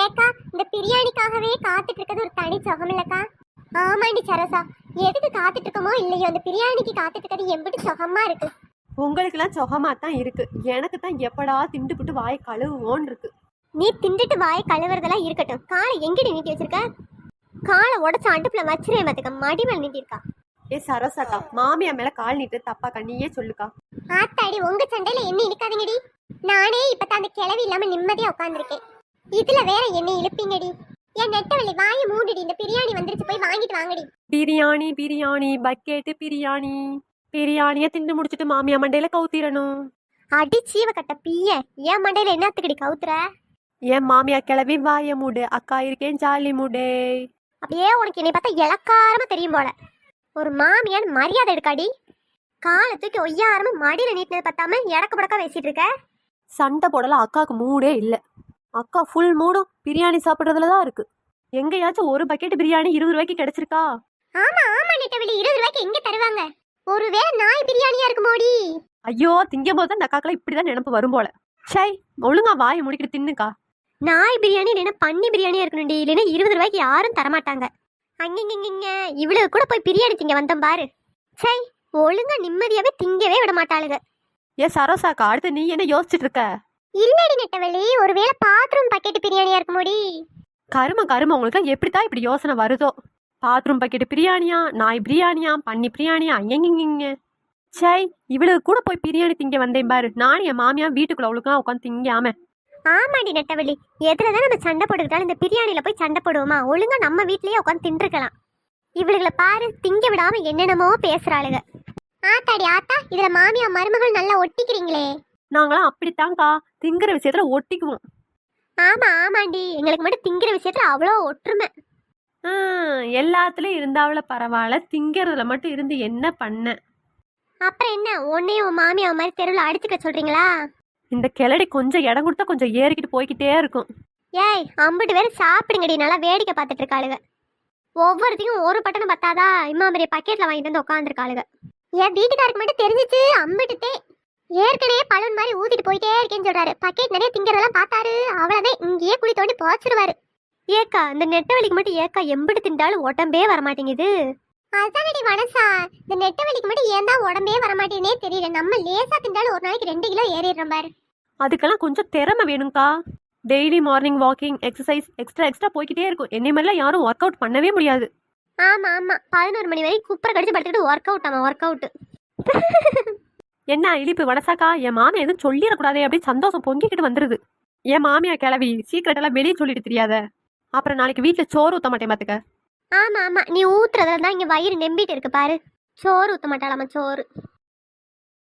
ஏக்கா இந்த பிரியாணிக்காகவே காத்துட்டு இருக்கிறது ஒரு தனி சுகம் இல்லக்கா. ஆமாண்டி சரசா, எதுக்கு காத்துட்டு இருக்கோமோ இல்லையோ அந்த பிரியாணிக்கு காத்துட்டு இருக்கிறது எம்பிட்டு சுகமா இருக்கு. உங்களுக்குலாம் சுகமா தான் இருக்கு, எனக்கு தான் எப்படா திண்டுபிட்டு வாய் கழுவுவோன்னு இருக்கு. நீ திண்டுட்டு வாய் கழுவுறதெல்லாம் இருக்கட்டும், காலை எங்கிட்ட நீட்டி வச்சிருக்க? காலை உடச்ச அடுப்புல வச்சிரே மத்துக்க மடிமேல் நீட்டிருக்கா. ஏ சரசாக்கா, மாமியா மேல கால் நீட்டு தப்பாக்கா, நீயே சொல்லுக்கா. ஆத்தாடி, உங்க சண்டையில என்ன இழுக்காதீங்கடி. நானே இப்பதான் அந்த கிளவி இல்லாம நிம்மதியா உட்காந்துருக்கேன், இதுல வேற என்ன இழுப்பீங்கடி. என் நெட்டவள்ளி வாயை மூடிடி, இந்த பிரியாணி வந்துருச்சு, போய் வாங்கிட்டு வாங்கடி. பிரியாணி பிரியாணி பக்கெட்டு பிரியாணி. பிரியாணிய திண்டு முடிச்சிட்டு மாமியா மண்டையில கவுத்திரணும். அடி சீவ கட்ட பிய, என் மண்டையில என்னத்துக்கடி கவுத்துற? என் மாமியா கிளவி வாய மூடு, அக்கா இருக்கேன் ஜாலி மூடே. அப்படியே உனக்கு என்னை பார்த்தா இலக்காரமா தெரியும் போல. ஒரு மாமியான்னு மரியாதை எடுக்காடி. காலை தூக்கி ஒய்யாரமா மடியில நீட்டினது பத்தாம இடக்கு படக்கா பேசிட்டு இருக்க. சண்டை போடல, அக்காவுக்கு மூடே இல்லை. அக்கா ஃபுல் மூடும் பிரியாணி சாப்பிட்றதுல தான் இருக்கு. எங்கேயாச்சும் ஒரு பக்கெட் பிரியாணி 20 ரூபாய்க்கு கிடைச்சிருக்கா? ஆமா ஆமா நெட்டவள்ளி, 20 ரூபாய்க்கு எங்க தருவாங்க? ஒருவேளை நாய் பிரியாணியா இருக்குமோடி. ஐயோ, திங்கும் போது அந்த அக்காக்கெல்லாம் இப்படிதான் நினைப்பு வரும் போல. சை, ஒழுங்கா வாயை முடிக்கிட்டு தின்னுக்கா. நாய் பிரியாணி இல்லைன்னா பன்னி பிரியாணியா இருக்கணும்டி, இல்லைன்னா 20 ரூபாய்க்கு யாரும் தரமாட்டாங்க. அங்கிங்க இவ்வளவு கூட போய் பிரியாணி திங்க வந்தோம் பாரு. சை, ஒழுங்கா நிம்மதியாவே திங்கவே விட மாட்டாளுங்க. ஏ சரோசாக்கா, அடுத்து நீ என்ன யோசிச்சுட்டு இருக்க? இல்லடி நெட்டவள்ளி, ஒருவேளை பாத்ரூம் பக்கெட் பிரியாணியா இருக்குமோடி. கரும உங்களுக்கு எப்படித்தான் இப்படி யோசனை வருதோ? பாத்ரூம் பக்கெட் பிரியாணியா, நாய் பிரியாணியா, பன்னி பிரியாணியா, எங்கிங்க. சை, இவ்வளவு கூட போய் பிரியாணி திங்க வந்தேன் பாரு. நானும் என் மாமியா வீட்டுக்குள்ள அவளுக்கா உட்காந்து திங்காம. ஆமாடி நெட்டவள்ளி, எதுலதான் நம்ம சண்டை போட்டுக்கிட்டாலும் இந்த பிரியாணியில போய் சண்டை போடுவோமா? ஒழுங்கா நம்ம வீட்லயே உட்காந்து தின்றுக்கலாம். இவளுகளை பாரு, திங்க விடாம என்னென்னமோ பேசுறாளுங்க. ஆத்தாடி ஆத்தா, இதுல மாமியா மருமகள் நல்லா ஒட்டிக்கிறீங்களே. நாங்களாம் அப்படித்தான்க்கா, திங்கிற விஷயத்துல ஒட்டிக்குவோம். ஆமா ஆமாண்டி, எங்களுக்கு மட்டும் திங்கிற விஷயத்துல அவ்வளோ ஒற்றுமை. எல்லாத்துலயும் இருந்தாவள பரவாயில்ல, திங்கிறதுல மட்டும் இருந்து என்ன பண்ண? அப்புறம் என்ன, உன்னையும் உன் மாமியா மாதிரி தெருவில் அடிச்சுக்க சொல்றீங்களா? இந்த கிளடி கொஞ்சம் இடம் கொடுத்தா கொஞ்சம் ஏறிக்கிட்டு போய்கிட்டே இருக்கும். ஏய், அம்பிட்டு பேர் சாப்பிடுங்கடி, நல்லா வேடிக்கை பார்த்துட்டு இருக்காளுங்க. ஒவ்வொருத்தையும் ஒரு பட்டணம் பத்தாதா இம்மா பெரிய பக்கெட்ல வாங்கிட்டு வந்து உட்காந்துருக்காளுங்க. என் வீட்டுக்காருக்கு மட்டும் தெரிஞ்சிச்சு அம்பிட்டுட்டே. ஏற்கனவே பலன் மாதிரி ஊத்திட்டு போயிட்டே இருக்கேன்னு சொல்றாரு. பக்கெட் நிறைய திங்கிறதெல்லாம் பார்த்தாரு, அவ்வளவுதான் இங்கேயே குழி தோண்டி போச்சிருவாரு. ஏக்கா, இந்த நெட்டவழிக்கு மட்டும் ஏக்கா எம்பிட்டு திண்டாலும் உடம்பே வரமாட்டேங்குது. அதானடி மனசா, இந்த நெட்டவழிக்கு மட்டும் ஏன் தான் உடம்பே வரமாட்டேனே தெரியல. நம்ம லேசா திண்டாலும் ஒரு நாளைக்கு 2 கிலோ ஏறிடுறோம் பாரு. அதுக்கெல்லாம் கொஞ்சம் திறமை வேணும்க்கா. Daily morning walking exercise extra போய்கிட்டே இருக்கும். என்னை மாதிரிலாம் யாரும் ஒர்க் அவுட் பண்ணவே முடியாது. ஆமா ஆமா, 11 மணி வரைக்கும் குப்பரை கடிச்சு படுத்துட்டு ஒர்க் அவுட். ஆமா, ஒர்க் அவுட். என்ன இழிப்பு வனசாக்கா, என் மாமியா எதுவும் சொல்லிடக்கூடாதே அப்படின்னு சந்தோஷம் பொங்கிக்கிட்டு வந்துருது. என் மாமியா கிளவி சீக்கிரட் எல்லாம் வெளியே சொல்லிட்டு தெரியாத, அப்புறம் நாளைக்கு வீட்டுல சோறு ஊத்த மாட்டேன் பாத்துக்க. ஆமா ஆமா, நீ ஊத்துறதுல தான் இங்க வயிறு நம்பிட்டு இருக்கு பாரு. சோறு ஊத்த மாட்டாளாமா, சோறு.